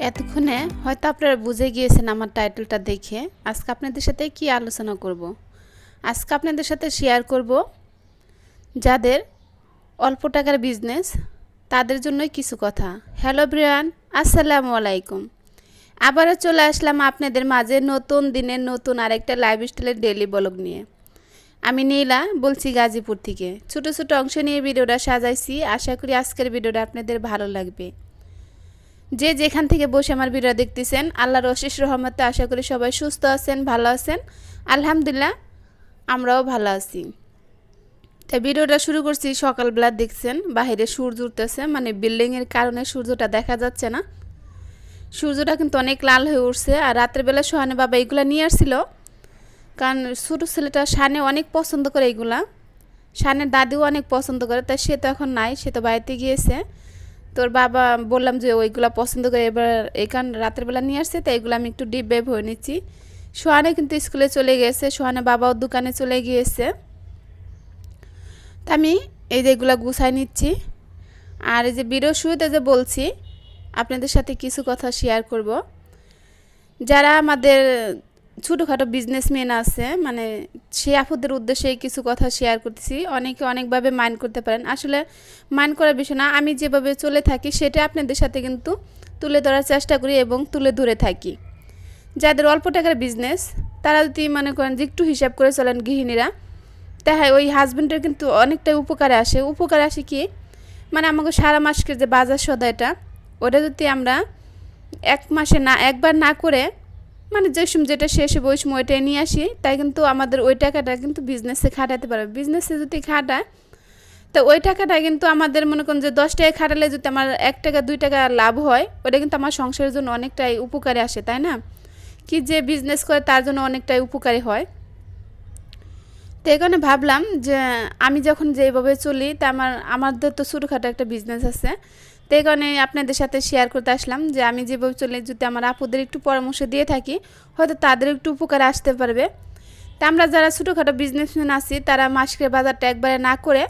এতক্ষণে হয়তো আপনারা বুঝে গিয়েছেন আমার টাইটেলটা দেখে আজকে আপনাদের সাথে কি আলোচনা করব। আজকে আপনাদের সাথে শেয়ার করব যাদের অল্প টাকার বিজনেস তাদের জন্যই কিছু কথা। হ্যালো ব্রিয়ান, আসসালামু আলাইকুম। আবারও চলে আসলাম আপনাদের মাঝে নতুন দিনের নতুন আরেকটা লাইফস্টাইলের ডেইলি ব্লগ নিয়ে। আমি নীলা বলছি গাজীপুর থেকে। ছোটো ছোটো অংশ নিয়ে ভিডিওটা সাজাইছি, আশা করি আজকের ভিডিওটা আপনাদের ভালো লাগবে। যে যেখান থেকে বসে আমার ভিডিও দেখতেছেন আল্লাহর অশেষ রহমতে আশা করি সবাই সুস্থ আছেন, ভালো আছেন। আলহামদুলিল্লাহ আমরাও ভালো আছি। তাই ভিডিওটা শুরু করছি সকালবেলা। দেখছেন বাইরে সূর্য উঠতেছে, মানে বিল্ডিংয়ের কারণে সূর্যটা দেখা যাচ্ছে না। সূর্যটা কিন্তু অনেক লাল হয়ে উঠছে। আর রাতের বেলা সোহানে বাবা এইগুলা নিয়ে আসছিল, কারণ ছোটো ছেলেটা শানে অনেক পছন্দ করে এইগুলা। শানের দাদিও অনেক পছন্দ করে, তাই সে তো এখন নাই, সে তো বাড়িতে গিয়েছে। তোর বাবা বললাম যে ওইগুলো পছন্দ করে এবার এই কারণ রাতের বেলা নিয়ে আসছে, তাই এগুলো আমি একটু ডিব্বে ভরে নিচ্ছি। সোহানে কিন্তু স্কুলে চলে গিয়েছে, সোহানে বাবাও দোকানে চলে গিয়েছে। তা আমি এই যে এগুলো গুছাই নিচ্ছি। আর এই যে ভিডিও শুরুতে যে বলছি আপনাদের সাথে কিছু কথা শেয়ার করব। যারা আমাদের ছোটোখাটো বিজনেসম্যান আছে, মানে সে আপুদের উদ্দেশ্যে কিছু কথা শেয়ার করতেছি। অনেকে অনেকভাবে মাইন্ড করতে পারেন, আসলে মাইন্ড করার বিষয় না। আমি যেভাবে চলে থাকি সেটা আপনাদের সাথে কিন্তু তুলে ধরার চেষ্টা করি এবং তুলে ধরে থাকি। যাদের অল্প টাকার বিজনেস তারা যদি মনে করেন যে একটু হিসাব করে চলেন গৃহিণীরা, তাই ওই হাজব্যান্ডের কিন্তু অনেকটাই উপকারে আসে। উপকারে আসে কি, মানে আমাকে সারা মাসের যে বাজার সদাইটা ওটা যদি আমরা এক মাসে না একবার না করে, মানে যে সময় যেটা শেষ হবে ওই সময় ওইটাই নিয়ে আসি, তাই কিন্তু আমাদের ওই টাকাটা কিন্তু বিজনেসে খাটাতে পারবে। বিজনেসে যদি খাটায় তো ওই টাকাটা কিন্তু আমাদের মনে করেন যে 10 টাকা খাটালে যদি আমার 1 টাকা 2 টাকা লাভ হয়, ওটা কিন্তু আমার সংসারের জন্য অনেকটাই উপকারে আসে, তাই না? কি যে বিজনেস করে তার জন্য অনেকটাই উপকারী হয়। তো এই কারণে ভাবলাম যে আমি যখন যেভাবে চলি তা আমাদের তো ছোটোখাটো একটা বিজনেস আছে, তো এই কারণে আপনাদের সাথে শেয়ার করতে আসলাম যে আমি যেভাবে চলি যদি আমার আপুদের একটু পরামর্শ দিয়ে থাকি হয়তো তাদের একটু উপকারে আসতে পারবে। তা আমরা যারা ছোটোখাটো বিজনেসম্যান আছি তারা মাসের বাজারটা একবারে না করে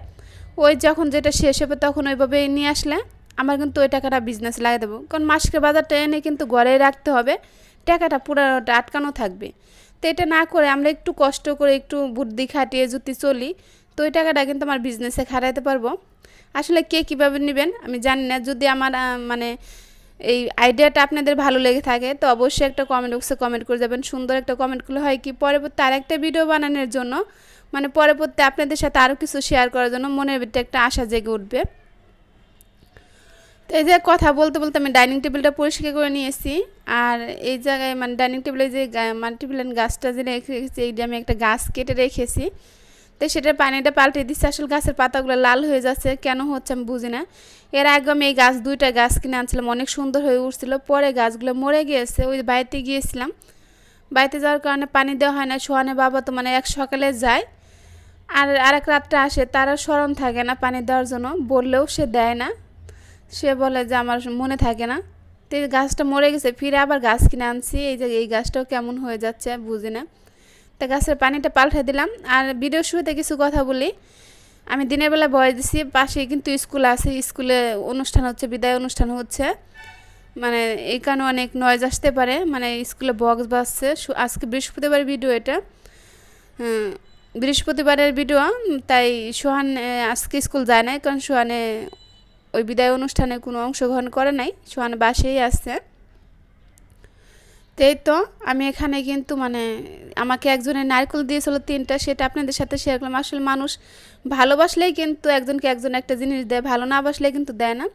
ওই যখন যেটা শেষ হবে তখন ওইভাবে নিয়ে আসলে আমার কিন্তু ওই টাকাটা বিজনেস লাগিয়ে দেবো। কারণ মাসের বাজারটা এনে কিন্তু ঘরেই রাখতে হবে, টাকাটা পুরোটা আটকানো থাকবে। তো এটা না করে আমরা একটু কষ্ট করে একটু বুদ্ধি খাটিয়ে যদি চলি তো ওই টাকাটা কিন্তু আমার বিজনেসে খাটাইতে পারবো। আসলে কে কীভাবে নেবেন আমি জানি না। যদি আমার মানে এই আইডিয়াটা আপনাদের ভালো লেগে থাকে তো অবশ্যই একটা কমেন্ট বক্সে কমেন্ট করে যাবেন। সুন্দর একটা কমেন্ট করলে হয় কি পরবর্তী আরেকটা ভিডিও বানানোর জন্য, মানে পরবর্তী আপনাদের সাথে আরও কিছু শেয়ার করার জন্য মনের ভিতরে একটা আশা জেগে উঠবে। তো এই যে কথা বলতে বলতে আমি ডাইনিং টেবিলটা পরিষ্কার করে নিয়েছি। আর এই জায়গায় মানে ডাইনিং টেবিলে যে মাল্টিপ্ল্যান্ট গাছটা যে রেখেছি, এই যে আমি একটা গাছ কেটে রেখেছি, তো সেটার পানিটা পাল্টে দিচ্ছি। আসলে গাছের পাতাগুলো লাল হয়ে যাচ্ছে, কেন হচ্ছে আমি বুঝি না। এর আগে আমি এই গাছ 2টা গাছ কিনে আনছিলাম, অনেক সুন্দর হয়ে উঠছিল, পরে গাছগুলো মরে গিয়েছে। ওই বাড়িতে গিয়েছিলাম, বাড়িতে যাওয়ার কারণে পানি দেওয়া হয় না। সোহানে বাবা তো মানে এক সকালে যায় আর আরেক রাতটা আসে, তারা স্মরণ থাকে না পানি দেওয়ার জন্য, বললেও সে দেয় না। সে বলে যে আমার মনে থাকে না। তো এই গাছটা মরে গেছে, ফিরে আবার গাছ কিনে আনছি। এই যে এই গাছটাও কেমন হয়ে যাচ্ছে বুঝি না। তা গাছের পানিটা পাল্টে দিলাম। আর ভিডিও শুরুতে কিছু কথা বলি, আমি দিনের বেলা বয়স দিছি, পাশেই কিন্তু স্কুল আছে, স্কুলে অনুষ্ঠান হচ্ছে, বিদায় অনুষ্ঠান হচ্ছে, মানে এই কারণে অনেক নয়েজ আসতে পারে, মানে স্কুলে বক্স বাজছে। আজকে বৃহস্পতিবার ভিডিও এটা, বৃহস্পতিবারের ভিডিও। তাই সোহান আজকে স্কুল যায় নাই, কারণ সোহানে ওই বিদায় অনুষ্ঠানে কোনো অংশগ্রহণ করে নাই, সোহান বাসেই আসছে। তাই তো আমি এখানে কিন্তু মানে আমাকে একজনের নারকেল দিয়েছিল 3টা, সেটা আপনাদের সাথে শেয়ার করলাম। আসলে মানুষ ভালোবাসলেই কিন্তু একজনকে একজন একটা জিনিস দেয়, ভালো না বাসলেই কিন্তু দেয় না।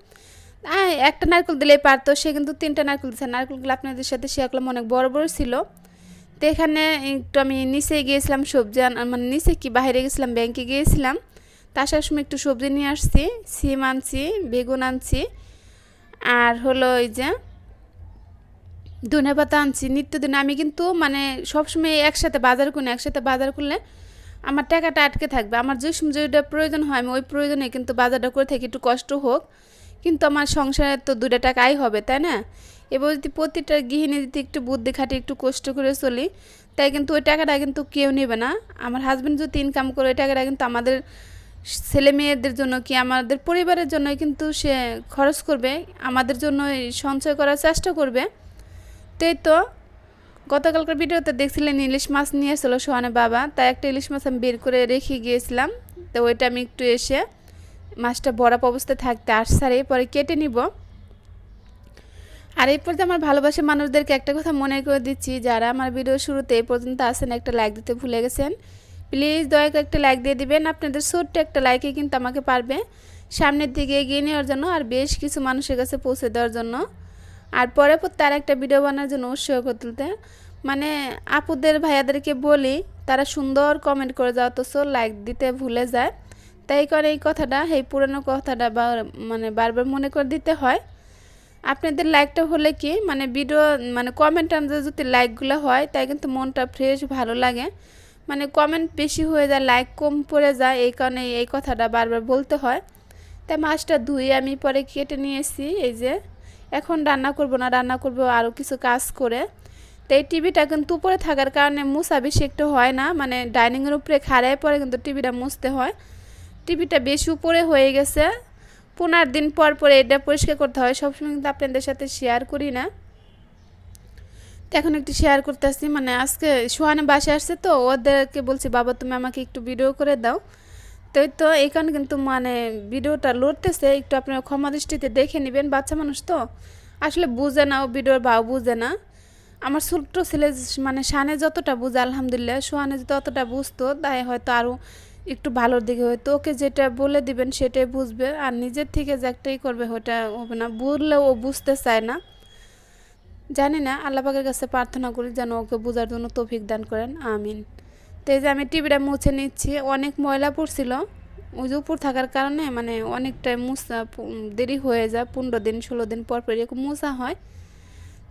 একটা নারকেল দিলেই পারতো, সে কিন্তু 3টা নারকেল দিচ্ছে। নারকেলগুলো আপনাদের সাথে শেয়ার করলাম, অনেক বড় বড় ছিল। তো এখানে একটু আমি নিচে গিয়েছিলাম সবজি মানে নিচে কি বাইরে গেছিলাম, ব্যাংকে গিয়েছিলাম। তা আসার সময় একটু সবজি নিয়ে আসছি, সিম আনছি, বেগুন আনছি, আর হলো ওই যে ধনেপাতা আনছি। নিত্যদিন আমি কিন্তু মানে সবসময় একসাথে বাজার করি, একসাথে বাজার করলে আমার টাকাটা আটকে থাকবে। আমার যে সময় যেটা প্রয়োজন হয় আমি ওই প্রয়োজনে কিন্তু বাজারটা করে থাকি, একটু কষ্ট হোক, কিন্তু আমার সংসারে তো 2টা টাকা আয় হবে, তাই না? এবার যদি প্রতিটা গৃহিণী যদি একটু বুদ্ধি খাটিয়ে একটু কষ্ট করে চলি, তাই কিন্তু ওই টাকাটা কিন্তু কেউ নেবে না। আমার হাজব্যান্ড যদি ইনকাম করে ওই টাকাটা কিন্তু আমাদের ছেলে মেয়েদের জন্য কি আমাদের পরিবারের জন্য কিন্তু সে খরচ করবে, আমাদের জন্য সঞ্চয় করার চেষ্টা করবে। তো গতকালকার ভিডিওতে দেখছিলেন ইলিশ মাছ নিয়ে এসেছিলো সোহানের বাবা, তাই একটা ইলিশ মাছ আমি বের করে রেখে গিয়েছিলাম। তো ওইটা আমি একটু এসে মাছটা বরফ অবস্থায় থাকতে আসারে পরে কেটে নিব। আর এই পর্যন্ত আমার ভালোবাসার মানুষদেরকে একটা কথা মনে করে দিচ্ছি, যারা আমার ভিডিও শুরুতে এই পর্যন্ত আসেন একটা লাইক দিতে ভুলে গেছেন, প্লিজ দয়া করে একটা লাইক দিয়ে দিবেন। আপনাদের ছোট্ট একটা লাইকে কিন্তু আমাকে পারবে সামনের দিকে এগিয়ে নেওয়ার জন্য আর বেশ কিছু মানুষের কাছে পৌঁছে দেওয়ার জন্য, আর পরে তার একটা ভিডিও বানানোর জন্য উৎসাহ করে তুলতে। মানে আপুদের ভাইয়াদেরকে বলি তারা সুন্দর কমেন্ট করে যাও, অথচ লাইক দিতে ভুলে যায়। তাই করে এই কথাটা, এই পুরনো কথাটা মানে বারবার মনে করে দিতে হয়। আপনাদের লাইকটা হলে কি মানে ভিডিও মানে কমেন্ট অনুযায়ী যদি লাইকগুলো হয় তাই কিন্তু মনটা ফ্রেশ ভালো লাগে। মানে কমেন্ট বেশি হয়ে যায়, লাইক কম পড়ে যায়, এই কারণে এই কথাটা বারবার বলতে হয়। তাই মাছটা ধুয়ে আমি পরে কেটে নিয়েছি। এই যে এখন রান্না করব না, রান্না করব আরও কিছু কাজ করে। তো এই টিভিটা কিন্তু উপরে থাকার কারণে মুছা বেশি একটু হয় না, মানে ডাইনিংয়ের উপরে খাড়ায় পরে কিন্তু টিভিটা মুছতে হয়। টিভিটা বেশি উপরে হয়ে গেছে, 15 দিন পর পর এটা পরিষ্কার করতে হয়, সবসময় কিন্তু আপনাদের সাথে শেয়ার করি না। তো এখন একটু শেয়ার করতেছি, মানে আজকে সোহানে বাসায় আসছে তো ওদেরকে বলছি বাবা তুমি আমাকে একটু ভিডিও করে দাও। তো এইখানে কিন্তু মানে ভিডিওটা লড়তেছে, একটু আপনারা ক্ষমা দৃষ্টিতে দেখে নেবেন, বাচ্চা মানুষ তো আসলে বুঝে না, ও ভিডিওর ভাও বুঝে না। আমার ছোট্ট ছেলে মানে শানে যতটা বুঝে আলহামদুলিল্লাহ, সোহানে যদি অতটা বুঝতো তাই হয়তো আরও একটু ভালোর দিকে হয়তো। ওকে যেটা বলে দিবেন সেটাই বুঝবে, আর নিজের থেকে যে একটাই করবে ওটা হবে না, বুঝলেও ও বুঝতে চায় না। জানি না, আল্লাহ পাকের কাছে প্রার্থনা করি যেন ওকে বোঝার জন্য তৌফিক দান করেন, আমিন। তো এই যে আমি টিভিটা মুছে নিচ্ছি, অনেক ময়লা পড়ছিল, ওই যে উপর থাকার কারণে মানে অনেকটাই মুছা দেরি হয়ে যায়, 15 দিন 16 দিন পর পর এরকম মুছা হয়।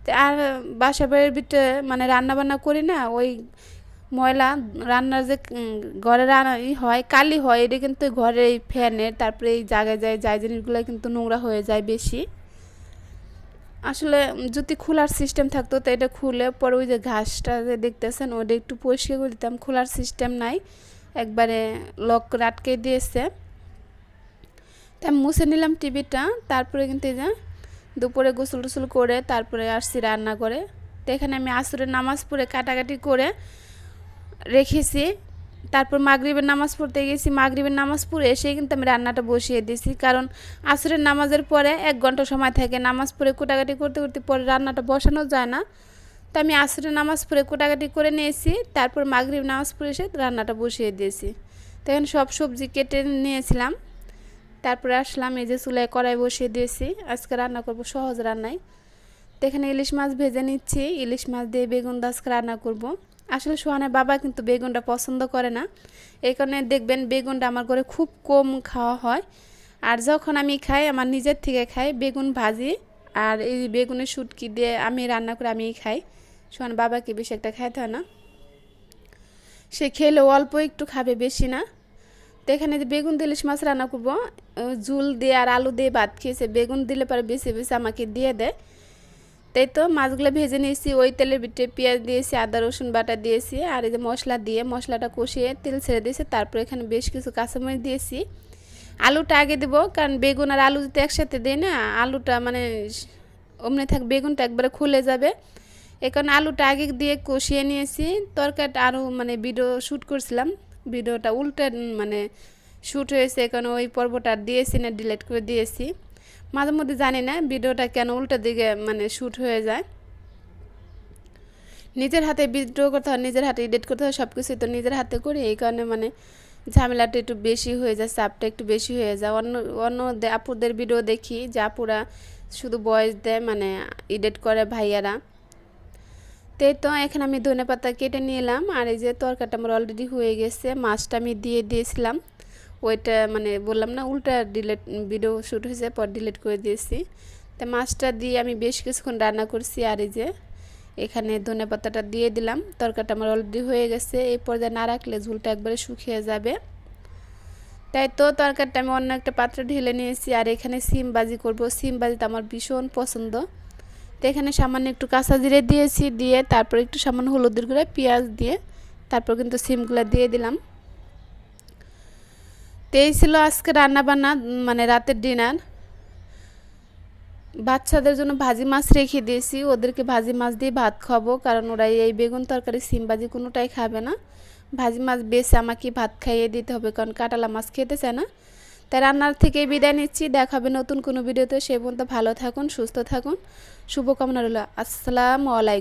তো আর বাসা বাড়ির ভিতরে মানে রান্না বান্না করি না, ওই ময়লা রান্নার যে ঘরে রান্না হয় কালি হয়, এটা কিন্তু ঘরের এই ফ্যানের তারপরে এই জায়গায় যায় জিনিসগুলো কিন্তু নোংরা হয়ে যায় বেশি। আসলে যদি খোলার সিস্টেম থাকতো তো এটা খুলে পরে ওই যে ঘাসটা যে দেখতেছেন ওটা একটু পরিষ্কার করে দিতাম, খোলার সিস্টেম নাই, একবারে লক আটকে দিয়েছে। তাই মুছে নিলাম টিভিটা, তারপরে কিন্তু এই যে দুপুরে গোসল টোসল করে তারপরে আসছি রান্না করে। তো এখানে আমি আসরের নামাজ পড়ে কাটাকাটি করে রেখেছি, তারপর মাগরিবের নামাজ পড়তে গেছি, মাগরিবের নামাজ পড়ে এসে কিন্তু আমি রান্নাটা বসিয়ে দিয়েছি, কারণ আসরের নামাজের পরে 1 ঘন্টা সময় থাকে, নামাজ পড়ে কোটাকাটি করতে করতে পরে রান্নাটা বসানো যায় না। তো আমি আসরের নামাজ পড়ে কোটাকাটি করে নিয়েছি, তারপর মাগরিব নামাজ পড়ে এসে রান্নাটা বসিয়ে দিয়েছি। তো এখন সব সবজি কেটে নিয়েছিলাম, তারপরে আসলাম এই যে চুলায় কড়াই বসিয়ে দিয়েছি, আজকে রান্না করব সহজ রান্নায়। তো এখানে ইলিশ মাছ ভেজে নিচ্ছি, ইলিশ মাছ দিয়ে বেগুন দিয়ে আজকে রান্না করব। আসলে সোহানের বাবা কিন্তু বেগুনটা পছন্দ করে না, এই কারণে দেখবেন বেগুনটা আমার ঘরে খুব কম খাওয়া হয়। আর যখন আমি খাই আমার নিজের থেকে খাই বেগুন ভাজি, আর এই বেগুনের শুটকি দিয়ে আমি রান্না করে আমিই খাই, সোহান বাবাকে বেশি একটা খাইতে হয় না, সে খেলেও অল্প একটু খাবে বেশি না। তো এখানে যে বেগুন দিয়ে ইলিশ মাছ রান্না করবো, ঝুল দিয়ে আর আলু দিয়ে ভাত খেয়েছে, বেগুন দিলে পরে বেশি বেশি আমাকে দিয়ে দেয়। তাই তো মাছগুলো ভেজে নিয়েছি, ওই তেলের ভিতরে পেঁয়াজ দিয়েছি, আদা রসুন বাটা দিয়েছি, আর এই যে মশলা দিয়ে মশলাটা কষিয়ে তেল ছেড়ে দিয়েছি, তারপরে এখানে বেশ কিছু কাঁচামরিচ দিয়েছি। আলুটা আগে দেবো, কারণ বেগুন আর আলু যদি একসাথে দিই না আলুটা মানে অমনি থাক বেগুনটা একবারে খুলে যাবে, এই কারণে আলুটা আগে দিয়ে কষিয়ে নিয়েছি। তরকারিটা আরও মানে ভিডিও শ্যুট করছিলাম, ভিডিওটা উল্টে মানে শ্যুট হয়েছে, কারণ ওই পর্বটা দিয়েছি না ডিলিট করে দিয়েছি, মাঝে মধ্যে জানি না ভিডিওটা কেন উল্টা দিকে মানে শ্যুট হয়ে যায়। নিজের হাতে ভিডিও করতে হয়, নিজের হাতে এডিট করতে হয়, সব কিছুই তো নিজের হাতে করি, এই কারণে মানে ঝামেলাটা একটু বেশি হয়ে যায়, চাপটা একটু বেশি হয়ে যায়। অন্য আপুদের ভিডিও দেখি যে আপুরা শুধু ভয়েস দেয় মানে এডিট করে ভাইয়ারা। তো এখানে আমি ধনেপাতা কেটে নিলাম, আর এই যে তরকারিটা আমার অলরেডি হয়ে গেছে, মাছটা আমি দিয়ে দিয়েছিলাম, ওইটা মানে বললাম না উল্টা ভিডিও শ্যুট হয়েছে পর ডিলিট করে দিয়েছি। তো মাছটা দিয়ে আমি বেশ কিছুক্ষণ রান্না করছি, আর এই যে এখানে ধনেপাতাটা দিয়ে দিলাম, তরকারিটা আমার অলরেডি হয়ে গেছে, এই পর্যায়ে না রাখলে ঝুলটা একবারে শুকিয়ে যাবে। তাই তো তরকারিটা আমি অন্য একটা পাত্রে ঢেলে নিয়েছি, আর এখানে সিম ভাজি করব, সিম ভাজিটা আমার ভীষণ পছন্দ। তো এখানে সামান্য একটু কাঁচা জিরে দিয়েছি, দিয়ে তারপর একটু সামান্য হলুদের গুঁড়া পেঁয়াজ দিয়ে তারপর কিন্তু সিমগুলো দিয়ে দিলাম। তো এই ছিল আজকে রান্না বান্না, মানে রাতের ডিনার। বাচ্চাদের জন্য ভাজি মাছ রেখে দিয়েছি, ওদেরকে ভাজি মাছ দিয়ে ভাত খাবো, কারণ ওরা এই বেগুন তরকারি সিম ভাজি কোনোটাই খাবে না। ভাজি মাছ বেছে আমাকে ভাত খাইয়ে দিতে হবে, কারণ কাটালা মাছ খেতে চায় না। তাই রান্নার থেকে বিদায় নিচ্ছি, দেখা হবে নতুন কোনো ভিডিওতে। সে পর্যন্ত ভালো থাকুন, সুস্থ থাকুন, শুভকামনা রইল। আসসালামু আলাইকুম।